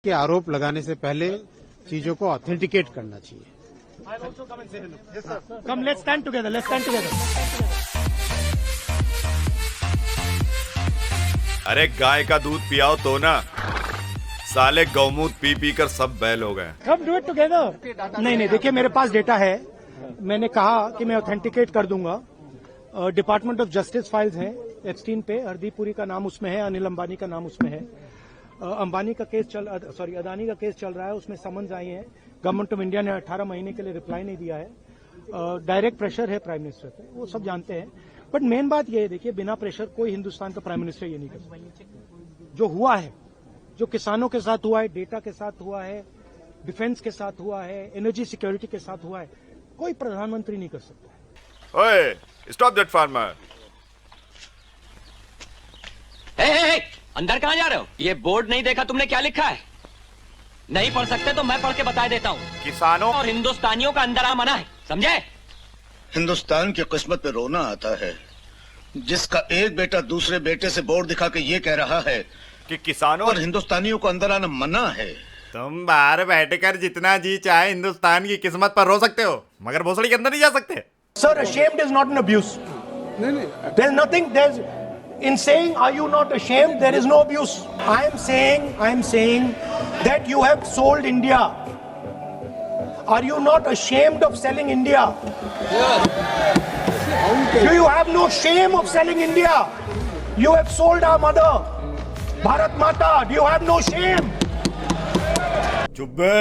के आरोप लगाने से पहले चीजों को ऑथेंटिकेट करना चाहिए। Come, let's stand together. Let's stand together. अरे गाय का दूध पियाओ तो ना, साले गौमूत्र पी पी कर सब बैल हो गए। Come do it together. नहीं, देखिए मेरे पास डेटा है। मैंने कहा कि मैं ऑथेंटिकेट कर दूंगा। डिपार्टमेंट ऑफ जस्टिस फाइल्स हैं एप्स्टीन पे, हरदीप पुरी का नाम उसमें है, अनिल अंबानी का नाम उसमें है। अंबानी का केस अदानी का केस चल रहा है, उसमें समन्स आई है। गवर्नमेंट ऑफ इंडिया ने 18 महीने के लिए रिप्लाई नहीं दिया है। डायरेक्ट प्रेशर है प्राइम मिनिस्टर पे, वो सब जानते हैं। बट मेन बात ये है, देखिए बिना प्रेशर कोई हिंदुस्तान का प्राइम मिनिस्टर ये नहीं कर सकता। जो हुआ है, जो किसानों के साथ हुआ है, डेटा के साथ हुआ है, डिफेंस के साथ हुआ है, एनर्जी सिक्योरिटी के साथ हुआ है, कोई प्रधानमंत्री नहीं कर सकता। ओए, स्टॉप दैट फार्मर। अंदर कहाँ जा रहे हो? ये बोर्ड नहीं देखा तुमने, क्या लिखा है? नहीं पढ़ सकते तो मैं पढ़ के बता देता हूँ। किसानों और हिंदुस्तानियों का अंदर आ मना है, समझे? हिंदुस्तान की किस्मत पे रोना आता है, जिसका एक बेटा दूसरे बेटे से बोर्ड दिखा के ये कह रहा है कि किसानों और हिंदुस्तानियों को अंदर आना मना है। तुम बाहर बैठकर जितना जी चाहे हिंदुस्तान की किस्मत पर रो सकते हो, मगर भोसड़ी के अंदर नहीं जा सकते। Sir, ashamed is not an abuse. There's nothing. There's in saying, "Are you not ashamed?" There is no abuse. I am saying that you have sold India. Are you not ashamed of selling India? Do you have no shame of selling India? You have sold our mother, Bharat Mata. Do you have no shame? चुप्पे,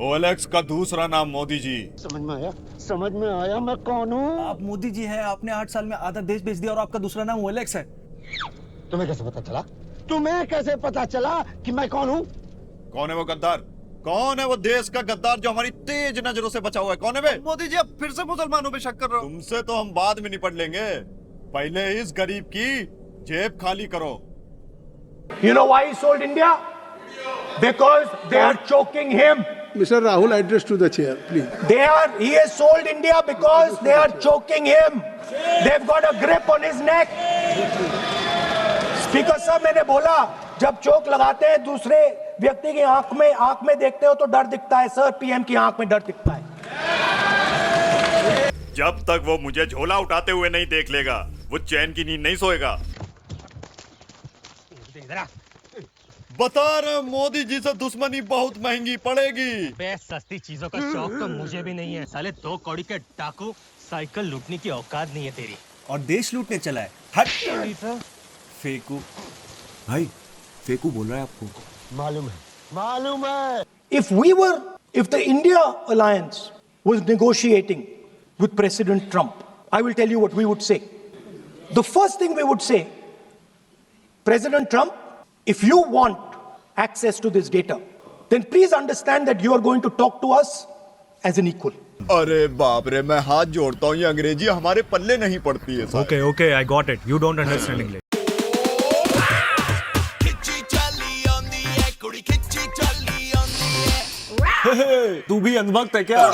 OLX का दूसरा नाम मोदी जी। समझ में आया मैं कौन हूँ? आप मोदी जी हैं, आपने 8 साल में आधा देश बेच दिया और आपका दूसरा नाम OLX है। तुम्हें कैसे पता चला कि मैं कौन हूँ? कौन है वो गद्दार? कौन है वो देश का गद्दार जो हमारी तेज नजरों से बचा हुआ है? कौन है बे? मोदी जी, अब फिर से मुसलमानों पे शक कर रहे हो? तुमसे तो हम बाद में निपट लेंगे, पहले इस गरीब की जेब खाली करो। You know why he sold India? Because they are choking him. Mr. Rahul, address to the chair, please. He has sold India because they are choking him. They've got a grip on his neck. Speaker साहब, मैंने बोला जब चोक लगाते हैं दूसरे व्यक्ति की आंख में देखते हो तो डर दिखता है। सर, पीएम की आंख में डर दिखता है। जब तक वो मुझे झोला उठाते हुए नहीं देख लेगा, वो चैन की नींद नहीं सोएगा। बता रहे मोदी जी से दुश्मनी बहुत महंगी पड़ेगी। सस्ती चीजों का शौक तो मुझे भी नहीं है। साले 2 कौड़ी के डाकू, साइकिल लूटने की औकात नहीं है तेरी। और देश लूटने चला है। हट फेकू भाई, फेकू बोल रहा है आपको। मालूम है। If the India alliance was negotiating with President Trump, I will tell you what we would say. The first thing we would say, President Trump, if you want access to this data, then please understand that you are going to talk to us as an equal. अरे बाप रे, मैं हाथ जोड़ता हूँ, ये अंग्रेजी हमारे पल्ले नहीं पड़ती है। Okay, I got it. You don't understand English. तू भी अंधभक्त है क्या?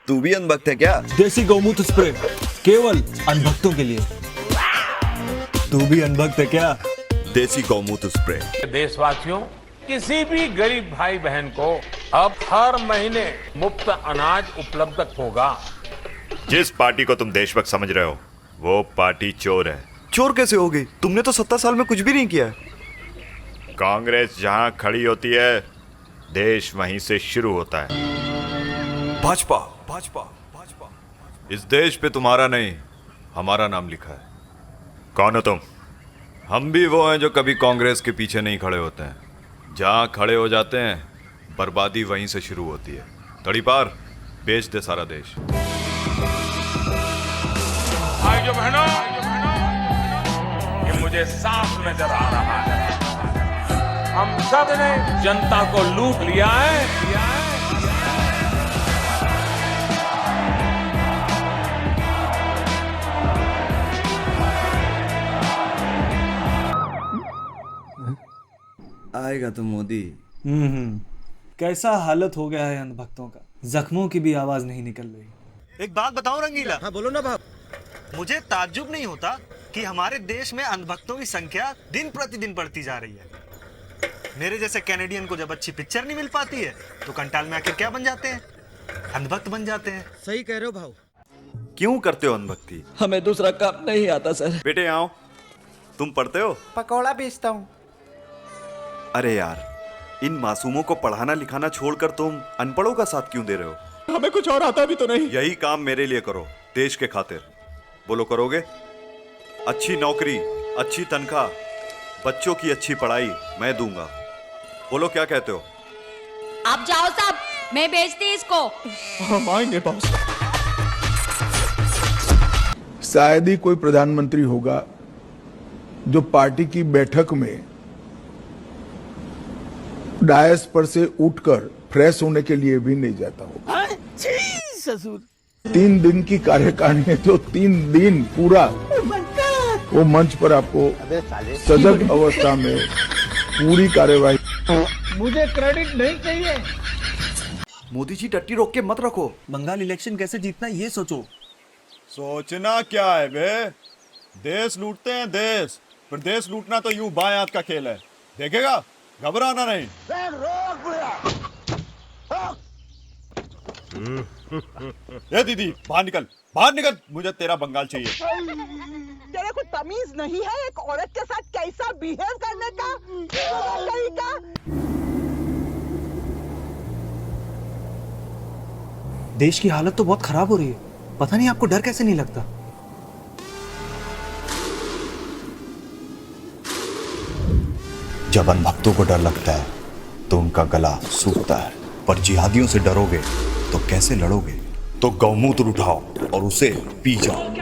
तू भी अनभक्त है क्या? देसी गौमूत्र स्प्रे केवल अनभक्तों के लिए। तू भी अनभक्त है क्या? देसी गौमूत्र स्प्रे। देशवासियों, किसी भी गरीब भाई बहन को अब हर महीने मुफ्त अनाज उपलब्ध होगा। जिस पार्टी को तुम देशभक्त समझ रहे हो, वो पार्टी चोर है। चोर कैसे हो गई? तुमने तो 70 साल में कुछ भी नहीं किया। कांग्रेस जहां खड़ी होती है, देश वहीं से शुरू होता है। भाजपा, भाजपा, भाजपा। इस देश पे तुम्हारा नहीं, हमारा नाम लिखा है। कौन हो तुम? हम भी वो हैं जो कभी कांग्रेस के पीछे नहीं खड़े होते हैं। जहां खड़े हो जाते हैं, बर्बादी वहीं से शुरू होती है। तड़ी पार, बेच दे सारा देश। भाइयों बहनों, ये मुझे साफ नजर आ रहा है, हम सब ने जनता को लूट लिया है। आएगा तो मोदी। कैसा हालत हो गया है अंधभक्तों का, जख्मों की भी आवाज नहीं निकल रही। एक बात बताओ रंगीला। हाँ बोलो ना बाप। मुझे ताज्जुब नहीं होता कि हमारे देश में अंधभक्तों की संख्या दिन प्रतिदिन बढ़ती जा रही है। मेरे जैसे कैनेडियन को जब अच्छी पिक्चर नहीं मिल पाती है तो कंटाल में आखिर क्या बन जाते हैं? अंधभक्त बन जाते हैं। सही कह रहे हो भाऊ। क्यों करते हो अंधभक्ति? हमें दूसरा काम नहीं आता सर। बेटे आओ, तुम पढ़ते हो? पकौड़ा बेचता हूँ। अरे यार, इन मासूमों को पढ़ाना लिखाना छोड़कर तुम अनपढ़ों का साथ क्यों दे रहे हो? हमें कुछ और आता भी तो नहीं। यही काम मेरे लिए करो, देश के खातिर। बोलो करोगे? अच्छी नौकरी, अच्छी तनख्वाह, बच्चों की अच्छी पढ़ाई मैं दूंगा। बोलो क्या कहते हो? आप जाओ साहब, मैं बेचती इसको। हम आएंगे बॉस। शायद ही कोई प्रधानमंत्री होगा जो पार्टी की बैठक में डायस पर से उठकर फ्रेश होने के लिए भी नहीं जाता हो। ससुर 3 दिन की कार्यकारिणी है, तो 3 दिन पूरा वो मंच पर आपको सजग अवस्था में पूरी कार्यवाही। मुझे क्रेडिट नहीं चाहिए। मोदी जी टट्टी रोक के मत रखो। बंगाल इलेक्शन कैसे जीतना ये सोचो। सोचना क्या है बे? देश लूटते हैं देश, पर देश लूटना तो यूं बाएं हाथ का खेल है। देखेगा, घबराना नहीं। ये दीदी बाहर निकल, बाहर निकल, मुझे तेरा बंगाल चाहिए। तेरे को तमीज नहीं है एक औरत के साथ कैसा बिहेव करने का? देश की हालत तो बहुत खराब हो रही है। पता नहीं आपको डर कैसे नहीं लगता? जब अनभक्तों को डर लगता है तो उनका गला सूखता है, पर जिहादियों से डरोगे तो कैसे लड़ोगे? तो गौमूत्र उठाओ और उसे पी जाओ।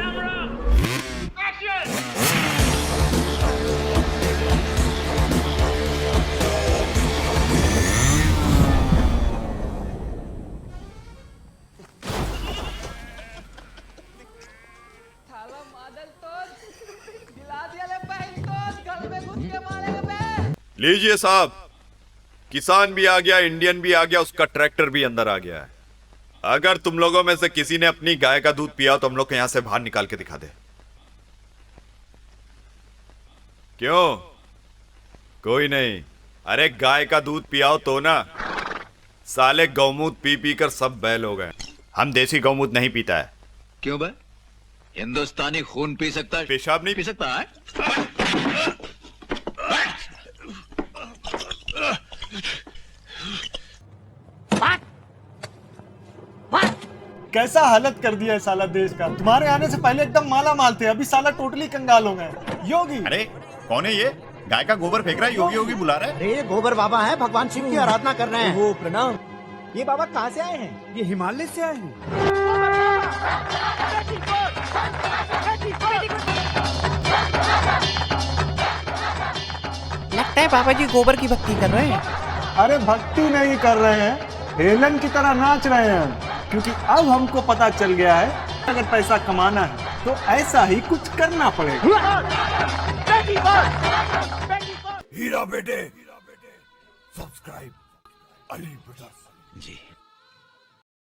लीजिए साहब, किसान भी आ गया, इंडियन भी आ गया, उसका ट्रैक्टर भी अंदर आ गया है। अगर तुम लोगों में से किसी ने अपनी गाय का दूध पिया तो हम लोग को यहां से बाहर निकाल के दिखा दे। क्यों? कोई नहीं? अरे गाय का दूध पियाओ तो ना। साले गौमूत्र पी पी कर सब बैल हो गए। हम देसी गौमूत्र नहीं पीता है। क्यों भाई? हिंदुस्तानी खून पी सकता है, पेशाब नहीं पी सकता है? कैसा हालत कर दिया है साला देश का। तुम्हारे आने से पहले एकदम माला माल थे, अभी साला टोटली कंगाल हो गए। योगी। अरे कौन है ये? गाय का गोबर फेंक रहा है, योगी योगी बुला रहा है। अरे ये गोबर बाबा है, भगवान शिव की आराधना कर रहे हैं। वो प्रणाम। ये बाबा कहाँ से आए हैं? ये हिमालय से आए हैं। लगता है बाबा जी गोबर की भक्ति कर रहे हैं। अरे भक्ति नहीं कर रहे हैं, हेलन की तरह नाच रहे हैं। क्योंकि अब हमको पता चल गया है अगर पैसा कमाना है तो ऐसा ही कुछ करना पड़ेगा। हीरा बेटे, सब्सक्राइब अली ब्रदर्स जी।